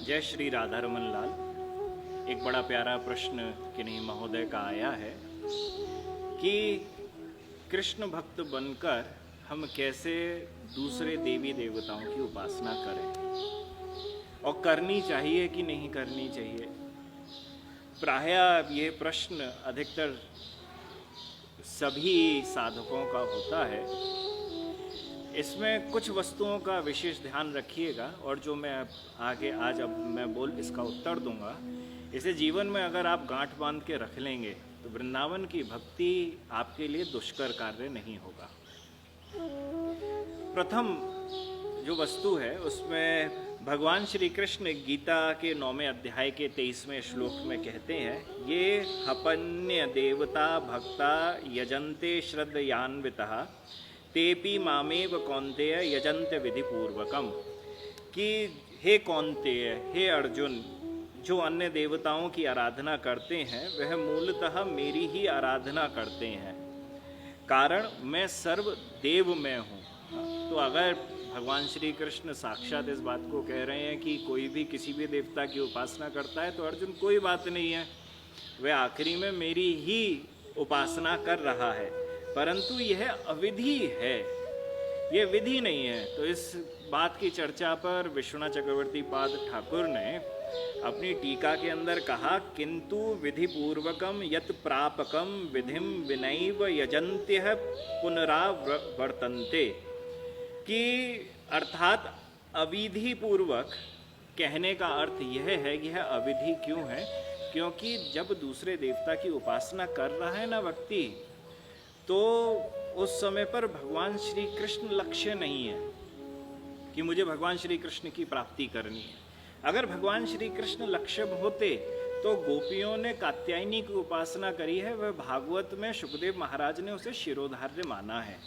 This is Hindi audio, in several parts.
जय श्री राधा रमन लाल। एक बड़ा प्यारा प्रश्न किन्हीं महोदय का आया है कि कृष्ण भक्त बनकर हम कैसे दूसरे देवी देवताओं की उपासना करें और करनी चाहिए कि नहीं करनी चाहिए। प्रायः ये प्रश्न अधिकतर सभी साधकों का होता है। इसमें कुछ वस्तुओं का विशेष ध्यान रखिएगा और जो मैं आगे आज इसका उत्तर दूंगा, इसे जीवन में अगर आप गांठ बांध के रख लेंगे तो वृंदावन की भक्ति आपके लिए दुष्कर कार्य नहीं होगा। प्रथम जो वस्तु है उसमें भगवान श्री कृष्ण गीता के 9वें अध्याय के 23वें श्लोक में कहते हैं, ये हपन्य देवता भक्ता यजन्ते श्रद्धयान्वितः तेपि मामेव कौन्तेय यजन्ते विधिपूर्वकम। कि हे कौन्तेय, हे अर्जुन, जो अन्य देवताओं की आराधना करते हैं वह मूलतः मेरी ही आराधना करते हैं, कारण मैं सर्व देव में हूँ। तो अगर भगवान श्री कृष्ण साक्षात इस बात को कह रहे हैं कि कोई भी किसी भी देवता की उपासना करता है तो अर्जुन कोई बात नहीं है, वह आखिरी में मेरी ही उपासना कर रहा है, परंतु यह अविधि है, यह विधि नहीं है। तो इस बात की चर्चा पर विश्वनाथ चक्रवर्ती पाद ठाकुर ने अपनी टीका के अंदर कहा, किंतु विधि पूर्वकम यत प्रापकम विधिम विनैव यजन्त्यः पुनरावर्तन्ते। कि अर्थात अविधि पूर्वक कहने का अर्थ यह है कि यह अविधि क्यों है, क्योंकि जब दूसरे देवता की उपासना कर रहा है ना व्यक्ति, तो उस समय पर भगवान श्री कृष्ण लक्ष्य नहीं है कि मुझे भगवान श्री कृष्ण की प्राप्ति करनी है। अगर भगवान श्री कृष्ण लक्ष्य होते तो गोपियों ने कात्यायनी की उपासना करी है, वह भागवत में सुखदेव महाराज ने उसे शिरोधार्य माना है।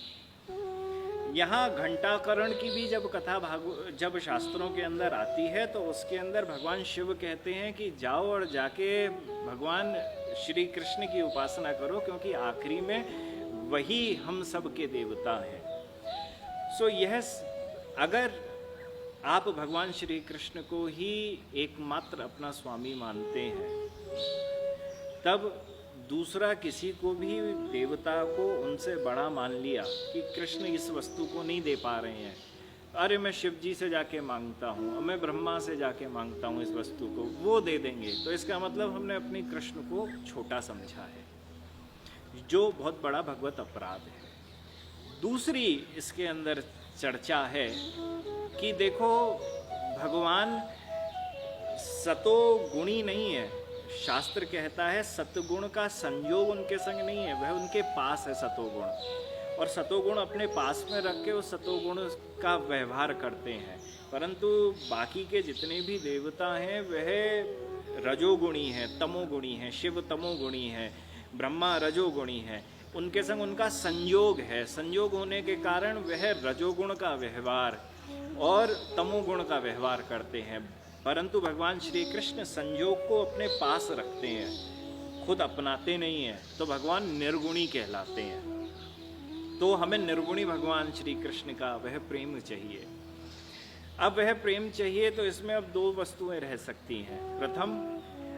यहाँ घंटाकरण की भी जब कथा जब शास्त्रों के अंदर आती है तो उसके अंदर भगवान शिव कहते हैं कि जाओ और जाके भगवान श्री कृष्ण की उपासना करो, क्योंकि आखिरी में वही हम सब के देवता हैं। सो यह अगर आप भगवान श्री कृष्ण को ही एकमात्र अपना स्वामी मानते हैं, तब दूसरा किसी को भी देवता को उनसे बड़ा मान लिया कि कृष्ण इस वस्तु को नहीं दे पा रहे हैं, अरे मैं शिव जी से जाके मांगता हूँ, मैं ब्रह्मा से जाके मांगता हूँ इस वस्तु को, वो दे देंगे, तो इसका मतलब हमने अपने कृष्ण को छोटा समझा है, जो बहुत बड़ा भगवत अपराध है। दूसरी इसके अंदर चर्चा है कि देखो भगवान सतो गुणी नहीं है। शास्त्र कहता है सतगुण का संयोग उनके संग नहीं है, वह उनके पास है सतोगुण, और सतोगुण अपने पास में रख के उस सतोगुण का व्यवहार करते हैं। परंतु बाकी के जितने भी देवता हैं वह रजोगुणी हैं, तमोगुणी हैं, शिव तमोगुणी है, ब्रह्मा रजोगुणी है, उनके संग उनका संयोग है। संयोग होने के कारण वह रजोगुण का व्यवहार और तमोगुण का व्यवहार करते हैं, परंतु भगवान श्री कृष्ण संयोग को अपने पास रखते हैं, खुद अपनाते नहीं हैं, तो भगवान निर्गुणी कहलाते हैं। तो हमें निर्गुणी भगवान श्री कृष्ण का वह प्रेम चाहिए। अब वह प्रेम चाहिए तो इसमें अब दो वस्तुएं रह सकती हैं। प्रथम,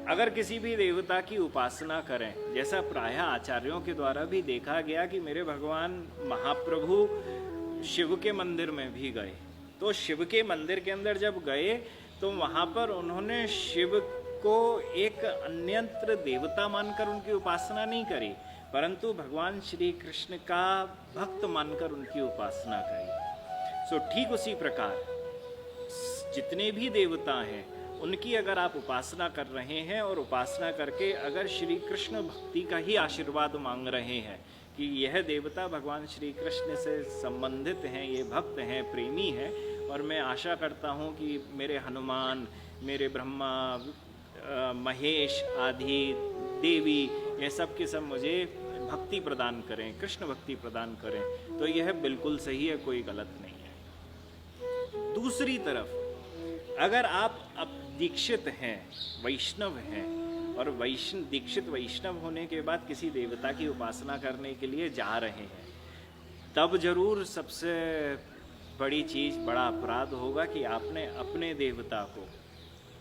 अगर किसी भी देवता की उपासना करें, जैसा प्रायः आचार्यों के द्वारा भी देखा गया कि मेरे भगवान महाप्रभु शिव के मंदिर में भी गए, तो शिव के मंदिर के अंदर जब गए तो वहाँ पर उन्होंने शिव को एक अन्यंत्र देवता मानकर उनकी उपासना नहीं करी, परंतु भगवान श्री कृष्ण का भक्त मानकर उनकी उपासना करी। सो ठीक उसी प्रकार जितने भी देवता हैं उनकी अगर आप उपासना कर रहे हैं और उपासना करके अगर श्री कृष्ण भक्ति का ही आशीर्वाद मांग रहे हैं कि यह देवता भगवान श्री कृष्ण से संबंधित हैं, ये भक्त हैं, प्रेमी हैं, और मैं आशा करता हूँ कि मेरे हनुमान, मेरे ब्रह्मा, महेश आदि देवी, ये सब के सब मुझे भक्ति प्रदान करें, कृष्ण भक्ति प्रदान करें, तो यह बिल्कुल सही है, कोई गलत नहीं है। दूसरी तरफ अगर आप अब दीक्षित हैं, वैष्णव हैं, और दीक्षित वैष्णव होने के बाद किसी देवता की उपासना करने के लिए जा रहे हैं, तब जरूर सबसे बड़ी चीज़, बड़ा अपराध होगा कि आपने अपने देवता को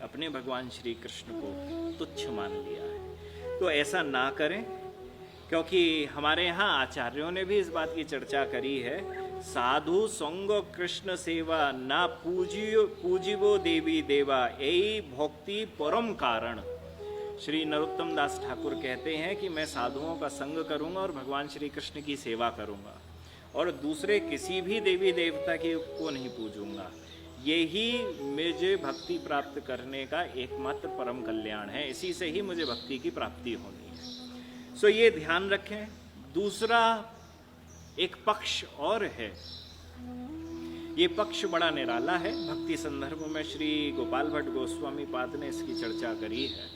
अपने भगवान श्री कृष्ण को तुच्छ मान लिया है। तो ऐसा ना करें, क्योंकि हमारे यहाँ आचार्यों ने भी इस बात की चर्चा करी है, साधु संग कृष्ण सेवा ना पूजिवो देवी देवा यही भक्ति परम कारण। श्री नरोत्तम दास ठाकुर कहते हैं कि मैं साधुओं का संग करूंगा और भगवान श्री कृष्ण की सेवा करूंगा और दूसरे किसी भी देवी देवता को नहीं पूजूंगा। यही मुझे भक्ति प्राप्त करने का एकमात्र परम कल्याण है, इसी से ही मुझे भक्ति की प्राप्ति होनी है। सो ये ध्यान रखें। दूसरा एक पक्ष और है, ये पक्ष बड़ा निराला है। भक्ति संदर्भ में श्री गोपाल भट्ट गोस्वामी पाद ने इसकी चर्चा करी है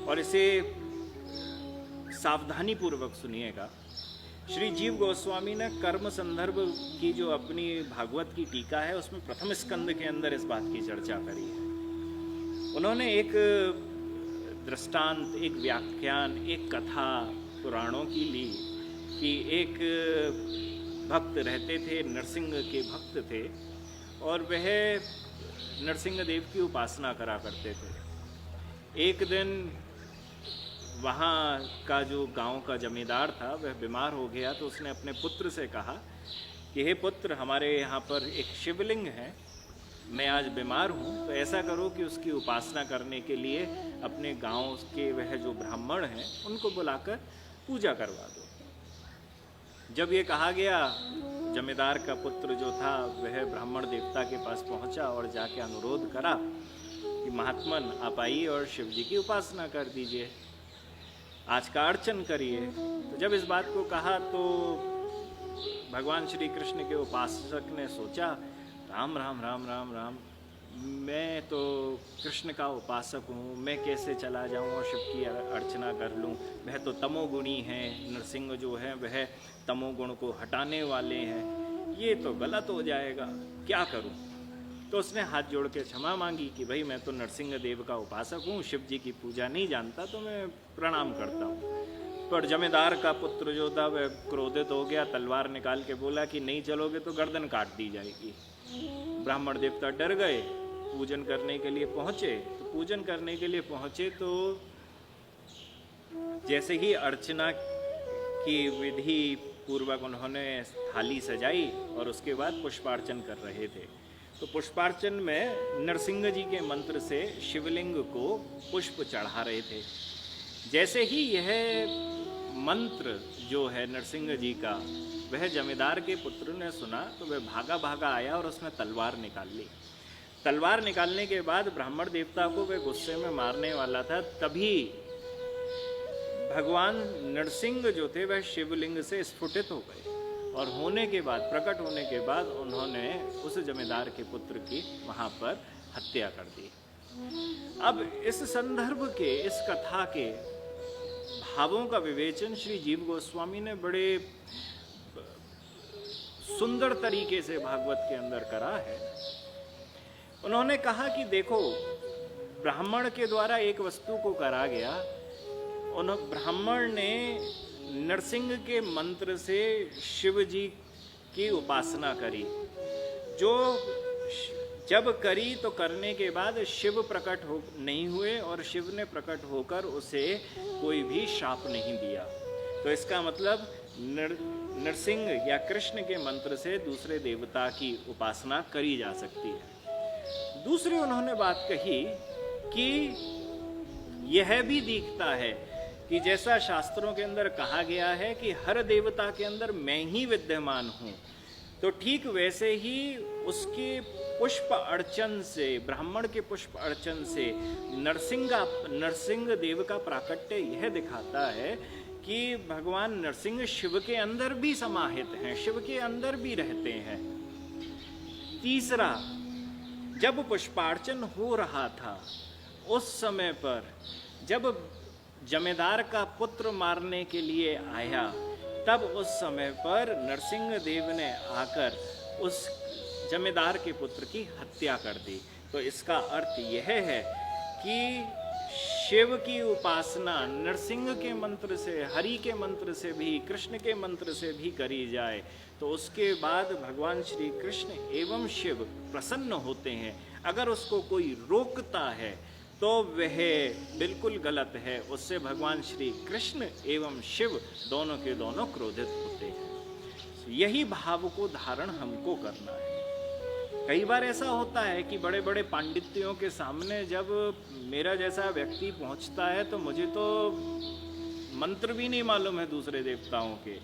और इसे सावधानी पूर्वक सुनिएगा। श्री जीव गोस्वामी ने कर्म संदर्भ की जो अपनी भागवत की टीका है उसमें प्रथम स्कंद के अंदर इस बात की चर्चा करी है। उन्होंने एक दृष्टांत, एक व्याख्यान, एक कथा पुराणों की ली कि एक भक्त रहते थे, नरसिंह के भक्त थे और वह नरसिंह देव की उपासना करा करते थे। एक दिन वहाँ का जो गांव का जमींदार था वह बीमार हो गया, तो उसने अपने पुत्र से कहा कि हे पुत्र, हमारे यहाँ पर एक शिवलिंग है, मैं आज बीमार हूँ, तो ऐसा करो कि उसकी उपासना करने के लिए अपने गांव के वह जो ब्राह्मण हैं उनको बुलाकर पूजा करवा दो। जब ये कहा गया, जमींदार का पुत्र जो था वह ब्राह्मण देवता के पास पहुँचा और जाके अनुरोध करा कि महात्मन आप आइए और शिव जी की उपासना कर दीजिए, आज का अर्चन करिए। तो जब इस बात को कहा तो भगवान श्री कृष्ण के उपासक ने सोचा, राम राम राम राम राम, मैं तो कृष्ण का उपासक हूँ, मैं कैसे चला जाऊँ और शिव की अर्चना कर लूँ। वह तो तमोगुणी हैं, नरसिंह जो है वह तमोगुण को हटाने वाले हैं, ये तो गलत हो जाएगा, क्या करूँ। तो उसने हाथ जोड़ के क्षमा मांगी कि भाई मैं तो नरसिंह देव का उपासक हूँ, शिव जी की पूजा नहीं जानता, तो मैं प्रणाम करता हूँ। पर जमींदार का पुत्र जो था वह क्रोधित हो गया, तलवार निकाल के बोला कि नहीं चलोगे तो गर्दन काट दी जाएगी। ब्राह्मण देवता डर गए, पूजन करने के लिए पहुँचे। तो पूजन करने के लिए पहुँचे तो जैसे ही अर्चना की विधि पूर्वक उन्होंने थाली सजाई और उसके बाद पुष्पार्चन कर रहे थे, तो पुष्पार्चन में नरसिंह जी के मंत्र से शिवलिंग को पुष्प चढ़ा रहे थे। जैसे ही यह मंत्र जो है नरसिंह जी का वह जमींदार के पुत्र ने सुना तो वह भागा भागा आया और उसने तलवार निकाल ली। तलवार निकालने के बाद ब्राह्मण देवता को वह गुस्से में मारने वाला था, तभी भगवान नरसिंह जो थे वह शिवलिंग से स्फुटित हो गए और होने के बाद, प्रकट होने के बाद उन्होंने उस जमींदार के पुत्र की वहाँ पर हत्या कर दी। अब इस संदर्भ के, इस कथा के भावों का विवेचन श्री जीव गोस्वामी ने बड़े सुंदर तरीके से भागवत के अंदर करा है। उन्होंने कहा कि देखो, ब्राह्मण के द्वारा एक वस्तु को करा गया, उन ब्राह्मण ने नरसिंह के मंत्र से शिव जी की उपासना करी, जो जब करी तो करने के बाद शिव प्रकट हो नहीं हुए और शिव ने प्रकट होकर उसे कोई भी शाप नहीं दिया। तो इसका मतलब नरसिंह या कृष्ण के मंत्र से दूसरे देवता की उपासना करी जा सकती है। दूसरी उन्होंने बात कही कि यह भी दिखता है कि जैसा शास्त्रों के अंदर कहा गया है कि हर देवता के अंदर मैं ही विद्यमान हूँ, तो ठीक वैसे ही उसके पुष्प अर्चन से, ब्राह्मण के पुष्प अर्चन से नरसिंह देव का प्राकट्य यह दिखाता है कि भगवान नरसिंह शिव के अंदर भी समाहित हैं, शिव के अंदर भी रहते हैं। तीसरा, जब पुष्पार्चन हो रहा था उस समय पर जब जमींदार का पुत्र मारने के लिए आया, तब उस समय पर नरसिंह देव ने आकर उस जमींदार के पुत्र की हत्या कर दी। तो इसका अर्थ यह है कि शिव की उपासना नरसिंह के मंत्र से, हरि के मंत्र से भी, कृष्ण के मंत्र से भी करी जाए तो उसके बाद भगवान श्री कृष्ण एवं शिव प्रसन्न होते हैं। अगर उसको कोई रोकता है तो वह बिल्कुल गलत है। उससे भगवान श्री कृष्ण एवं शिव दोनों के दोनों क्रोधित होते हैं। यही भाव को धारण हमको करना है। कई बार ऐसा होता है कि बड़े बड़े पांडित्यों के सामने जब मेरा जैसा व्यक्ति पहुंचता है तो मुझे तो मंत्र भी नहीं मालूम है दूसरे देवताओं के,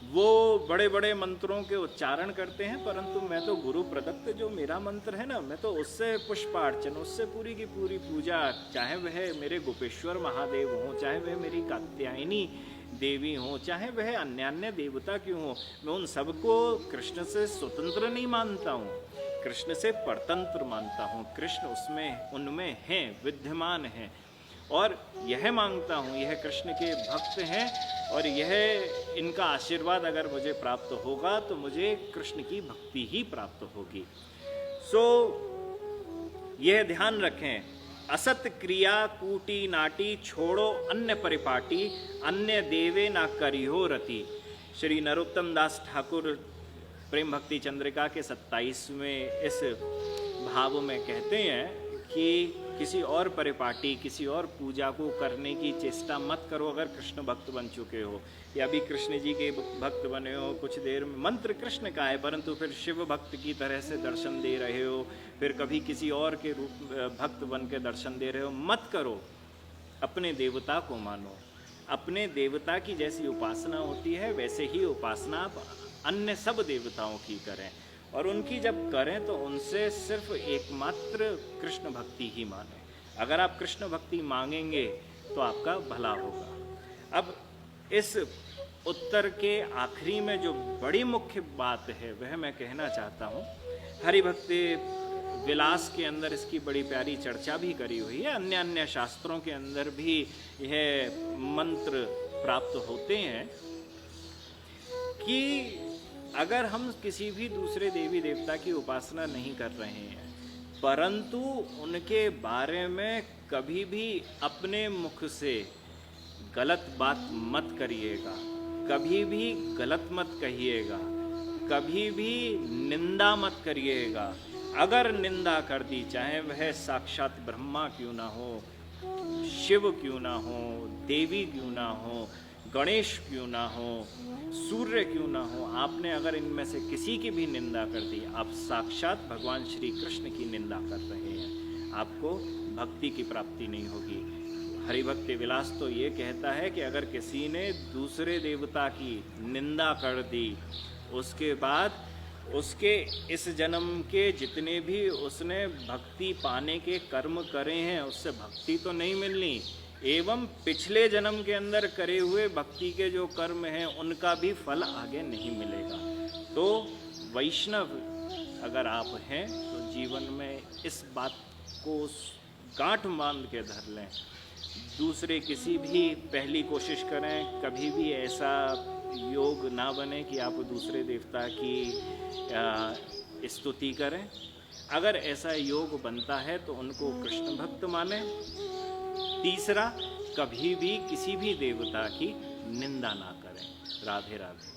वो बड़े बड़े मंत्रों के उच्चारण करते हैं, परंतु मैं तो गुरु प्रदत्त जो मेरा मंत्र है ना, मैं तो उससे पुष्पार्चन, उससे पूरी की पूरी पूजा, चाहे वह मेरे गोपेश्वर महादेव हों, चाहे वह मेरी कात्यायनी देवी हों, चाहे वह अन्य अन्य देवता क्यों हो, मैं उन सबको कृष्ण से स्वतंत्र नहीं मानता हूँ, कृष्ण से परतंत्र मानता हूँ। कृष्ण उसमें उनमें हैं, विद्यमान हैं, और यह मांगता हूँ यह कृष्ण के भक्त हैं, और यह इनका आशीर्वाद अगर मुझे प्राप्त होगा तो मुझे कृष्ण की भक्ति ही प्राप्त होगी। यह ध्यान रखें, असत क्रिया कूटी नाटी छोड़ो अन्य परिपाटी, अन्य देवे ना करियो रति। श्री नरोत्तम दास ठाकुर प्रेम भक्ति चंद्रिका के 27वें इस भाव में कहते हैं कि किसी और परिपाटी, किसी और पूजा को करने की चेष्टा मत करो अगर कृष्ण भक्त बन चुके हो, या भी कृष्ण जी के भक्त बने हो, कुछ देर में मंत्र कृष्ण का है परंतु फिर शिव भक्त की तरह से दर्शन दे रहे हो, फिर कभी किसी और के रूप भक्त बन के दर्शन दे रहे हो, मत करो। अपने देवता को मानो, अपने देवता की जैसी उपासना होती है वैसे ही उपासना आप अन्य सब देवताओं की करें, और उनकी जब करें तो उनसे सिर्फ एकमात्र कृष्ण भक्ति ही माने। अगर आप कृष्ण भक्ति मांगेंगे तो आपका भला होगा। अब इस उत्तर के आखिरी में जो बड़ी मुख्य बात है वह मैं कहना चाहता हूँ। हरिभक्ति विलास के अंदर इसकी बड़ी प्यारी चर्चा भी करी हुई है, अन्य अन्य शास्त्रों के अंदर भी यह मंत्र प्राप्त होते हैं कि अगर हम किसी भी दूसरे देवी देवता की उपासना नहीं कर रहे हैं, परंतु उनके बारे में कभी भी अपने मुख से गलत बात मत करिएगा, कभी भी गलत मत कहिएगा, कभी भी निंदा मत करिएगा। अगर निंदा कर दी, चाहे वह साक्षात ब्रह्मा क्यों ना हो, शिव क्यों ना हो, देवी क्यों ना हो, गणेश क्यों ना हो, सूर्य क्यों ना हो, आपने अगर इनमें से किसी की भी निंदा कर दी, आप साक्षात भगवान श्री कृष्ण की निंदा कर रहे हैं, आपको भक्ति की प्राप्ति नहीं होगी। हरिभक्ति विलास तो ये कहता है कि अगर किसी ने दूसरे देवता की निंदा कर दी, उसके बाद उसके इस जन्म के जितने भी उसने भक्ति पाने के कर्म करे हैं उससे भक्ति तो नहीं मिलनी, एवं पिछले जन्म के अंदर करे हुए भक्ति के जो कर्म हैं उनका भी फल आगे नहीं मिलेगा। तो वैष्णव अगर आप हैं तो जीवन में इस बात को गांठ बांध के धर लें, दूसरे किसी भी पहली कोशिश करें, कभी भी ऐसा योग ना बने कि आप दूसरे देवता की स्तुति करें। अगर ऐसा योग बनता है तो उनको कृष्ण भक्त माने। तीसरा, कभी भी किसी भी देवता की निंदा ना करें। राधे राधे।